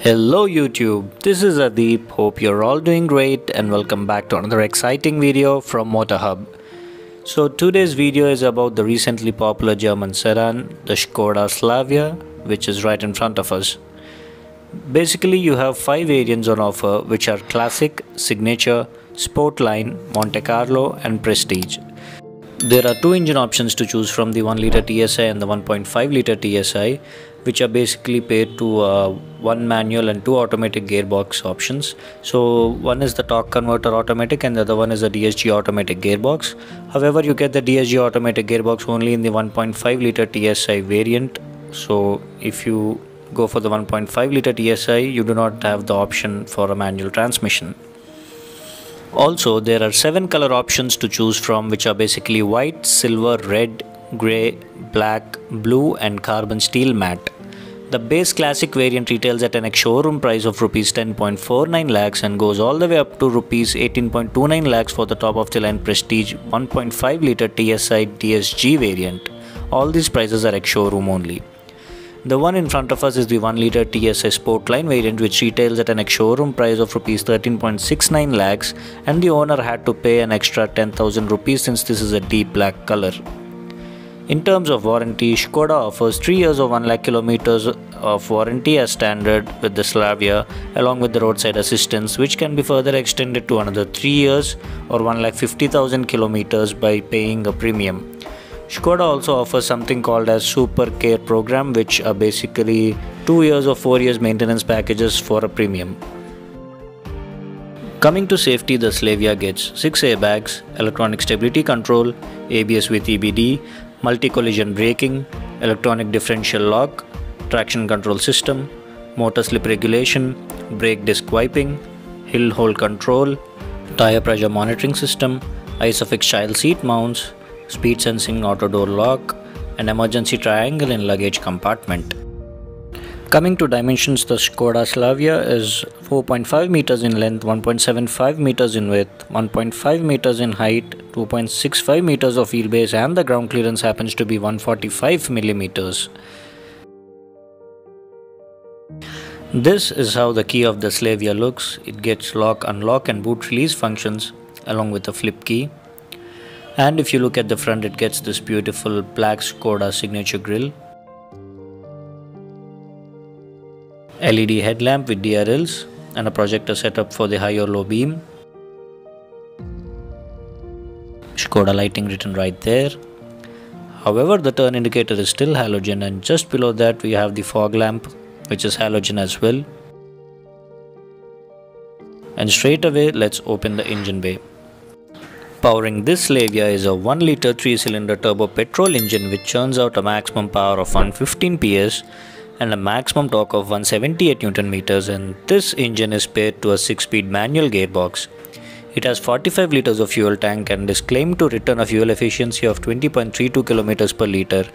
Hello YouTube, this is Adeep. Hope you're all doing great and welcome back to another exciting video from MotorHub. So today's video is about the recently popular German sedan, the Skoda Slavia, which is right in front of us. Basically you have 5 variants on offer, which are Classic, Signature, Sportline, Monte Carlo and Prestige. There are 2 engine options to choose from, the 1-litre TSI and the 1.5-litre TSI, which are basically paired to 1 manual and 2 automatic gearbox options. So one is the torque converter automatic and the other one is the DSG automatic gearbox. However, you get the DSG automatic gearbox only in the 1.5-litre TSI variant. So if you go for the 1.5-litre TSI, you do not have the option for a manual transmission. Also, there are 7 color options to choose from, which are basically white, silver, red, grey, black, blue and carbon steel matte. The base classic variant retails at an ex-showroom price of rupees 10.49 lakhs and goes all the way up to rupees 18.29 lakhs for the top of the line Prestige 1.5-litre TSI DSG variant. All these prices are ex-showroom only. The one in front of us is the 1-litre TSI Sportline variant, which retails at an ex-showroom price of rupees 13.69 lakhs and the owner had to pay an extra 10,000 rupees since this is a deep black color. In terms of warranty, Skoda offers 3 years of 1 lakh kilometers of warranty as standard with the Slavia, along with the roadside assistance, which can be further extended to another 3 years or 1,50,000 kilometers by paying a premium. Skoda also offers something called as Super Care program, which are basically 2 years or 4 years maintenance packages for a premium. Coming to safety, the Slavia gets 6 airbags, electronic stability control, ABS with EBD, multi-collision braking, electronic differential lock, traction control system, motor slip regulation, brake disc wiping, hill hold control, tire pressure monitoring system, ISOFIX child seat mounts, speed sensing auto door lock, and emergency triangle in luggage compartment. Coming to dimensions, the Skoda Slavia is 4.5 meters in length, 1.75 meters in width, 1.5 meters in height, 2.65 meters of wheelbase, and the ground clearance happens to be 145 millimeters. This is how the key of the Slavia looks. It gets lock, unlock and boot release functions along with a flip key. And if you look at the front, it gets this beautiful black Skoda signature grille, LED headlamp with DRLs and a projector setup for the high or low beam. Skoda lighting written right there. However, the turn indicator is still halogen, and just below that we have the fog lamp, which is halogen as well. And straight away, let's open the engine bay. Powering this Slavia is a 1-litre 3-cylinder turbo petrol engine, which churns out a maximum power of 115 PS and a maximum torque of 178 Nm, and this engine is paired to a 6-speed manual gearbox. It has 45 liters of fuel tank and is claimed to return a fuel efficiency of 20.32 km per litre.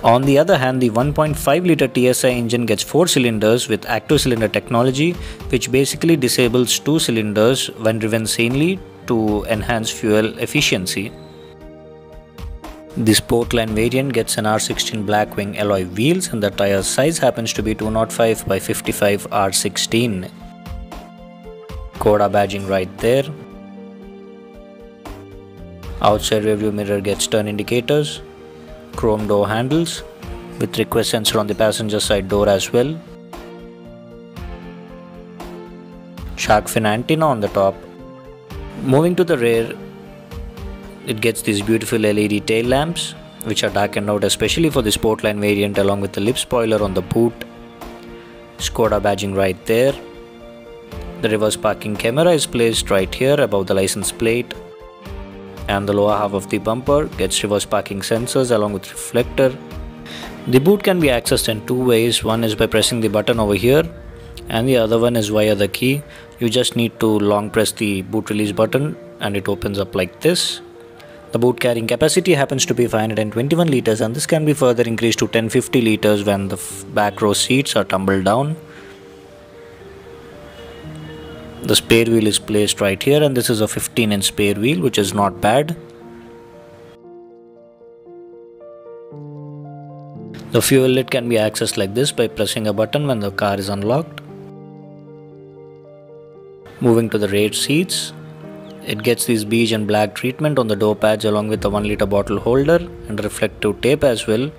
On the other hand, the 1.5-litre TSI engine gets 4 cylinders with active cylinder technology, which basically disables 2 cylinders when driven sanely to enhance fuel efficiency. The Sportline variant gets an R16 black wing alloy wheels and the tire size happens to be 205 by 55 R16. Skoda badging right there. Outside rearview mirror gets turn indicators, chrome door handles with request sensor on the passenger side door as well, shark fin antenna on the top. Moving to the rear, it gets these beautiful LED tail lamps, which are darkened out especially for the Sportline variant, along with the lip spoiler on the boot. Skoda badging right there. The reverse parking camera is placed right here above the license plate. And the lower half of the bumper gets reverse parking sensors along with reflector. The boot can be accessed in 2 ways. One is by pressing the button over here, and the other one is via the key. You just need to long press the boot release button and it opens up like this. The boot carrying capacity happens to be 521 liters, and this can be further increased to 1050 liters when the back row seats are tumbled down. The spare wheel is placed right here, and this is a 15-inch spare wheel, which is not bad. The fuel lid can be accessed like this by pressing a button when the car is unlocked. Moving to the rear seats, it gets this beige and black treatment on the door pads along with a 1 liter bottle holder and reflective tape as well.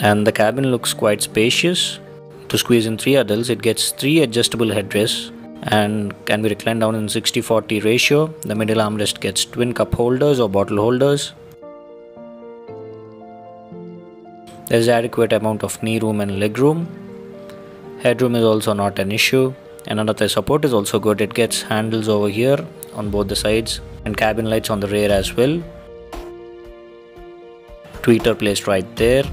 And the cabin looks quite spacious. To squeeze in 3 adults, it gets 3 adjustable headrests and can be reclined down in 60-40 ratio. The middle armrest gets twin cup holders or bottle holders. There is adequate amount of knee room and leg room. Headroom is also not an issue, and under the support is also good. It gets handles over here on both the sides and cabin lights on the rear as well. Tweeter placed right there.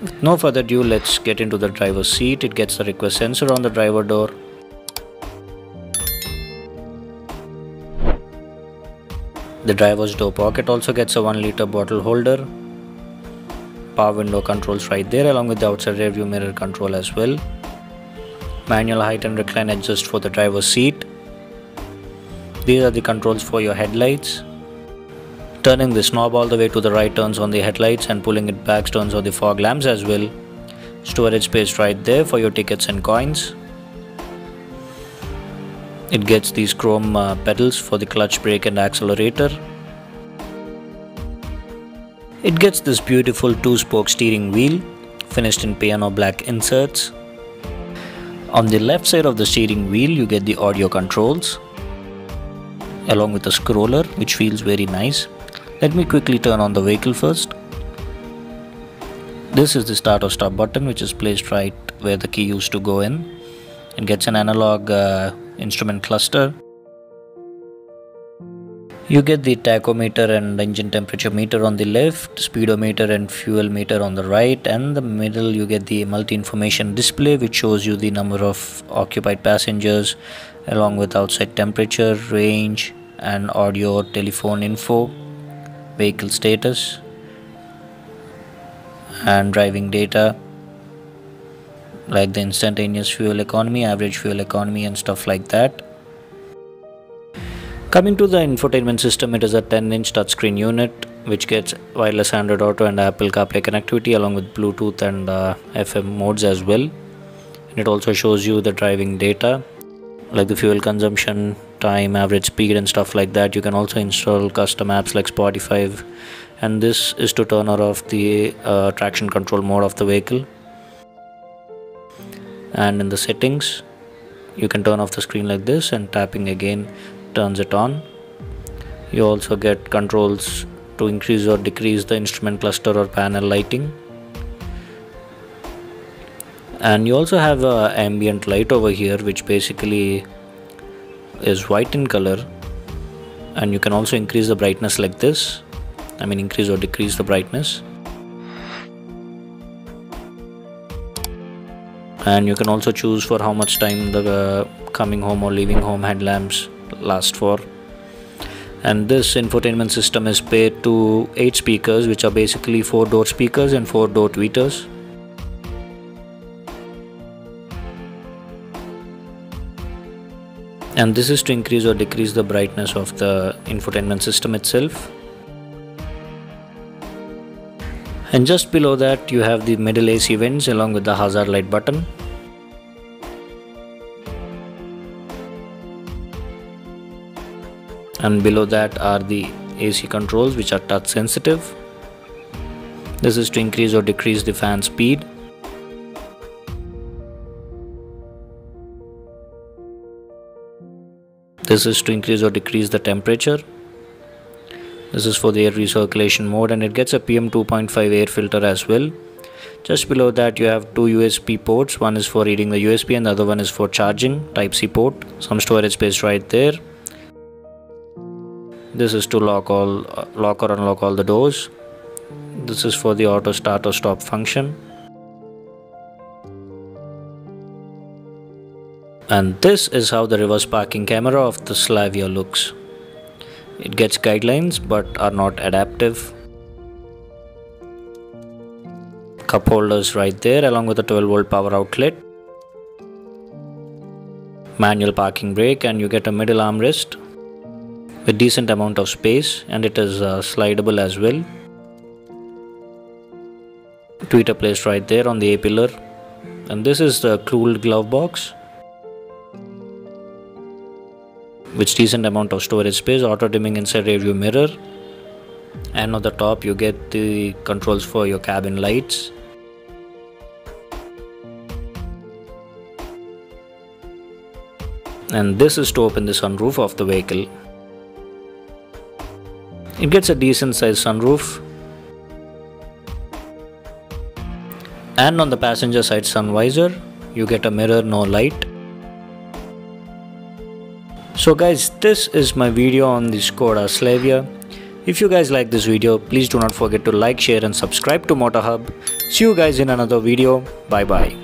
With no further ado, let's get into the driver's seat. It gets the request sensor on the driver door. The driver's door pocket also gets a 1 liter bottle holder. Power window controls right there along with the outside rear view mirror control as well. Manual height and recline adjust for the driver's seat. These are the controls for your headlights. Turning this knob all the way to the right turns on the headlights and pulling it back turns on the fog lamps as well. Storage space right there for your tickets and coins. It gets these chrome pedals for the clutch, brake and accelerator. It gets this beautiful 2-spoke steering wheel finished in piano black inserts. On the left side of the steering wheel you get the audio controls along with a scroller which feels very nice. Let me quickly turn on the vehicle first. This is the start or stop button which is placed right where the key used to go in. It gets an analog instrument cluster. You get the tachometer and engine temperature meter on the left, speedometer and fuel meter on the right, and the middle you get the multi-information display which shows you the number of occupied passengers along with outside temperature, range and audio, telephone info, vehicle status and driving data like the instantaneous fuel economy, average fuel economy and stuff like that. Coming to the infotainment system, it is a 10-inch touchscreen unit which gets wireless Android Auto and Apple CarPlay connectivity along with Bluetooth and FM modes as well. And it also shows you the driving data like the fuel consumption, time, average speed and stuff like that. You can also install custom apps like Spotify, and this is to turn off the traction control mode of the vehicle. And in the settings you can turn off the screen like this and tapping again turns it on. You also get controls to increase or decrease the instrument cluster or panel lighting, and you also have a ambient light over here which basically is white in color, and you can also increase the brightness like this. Increase or decrease the brightness, and you can also choose for how much time the coming home or leaving home headlamps last for. And this infotainment system is paired to 8 speakers which are basically 4-door speakers and 4-door tweeters. And this is to increase or decrease the brightness of the infotainment system itself. And just below that you have the middle AC vents along with the hazard light button. And below that are the AC controls which are touch sensitive. This is to increase or decrease the fan speed. This is to increase or decrease the temperature. This is for the air recirculation mode, and it gets a PM 2.5 air filter as well. Just below that you have 2 USB ports. One is for reading the USB and the other one is for charging, Type-C port. Some storage space right there. This is to lock or unlock all the doors. This is for the auto start or stop function. And this is how the reverse parking camera of the Slavia looks. It gets guidelines but are not adaptive. Cup holders right there along with a 12-volt power outlet. Manual parking brake, and you get a middle armrest with decent amount of space, and it is slidable as well. tweeter placed right there on the A pillar, and this is the cooled glove box with decent amount of storage space, auto dimming inside rear view mirror, and on the top you get the controls for your cabin lights. And this is to open the sunroof of the vehicle. It gets a decent sized sunroof. And on the passenger side sun visor, you get a mirror, no light. So guys, this is my video on the Skoda Slavia. If you guys like this video, please do not forget to like, share and subscribe to MotorHub. See you guys in another video. Bye bye.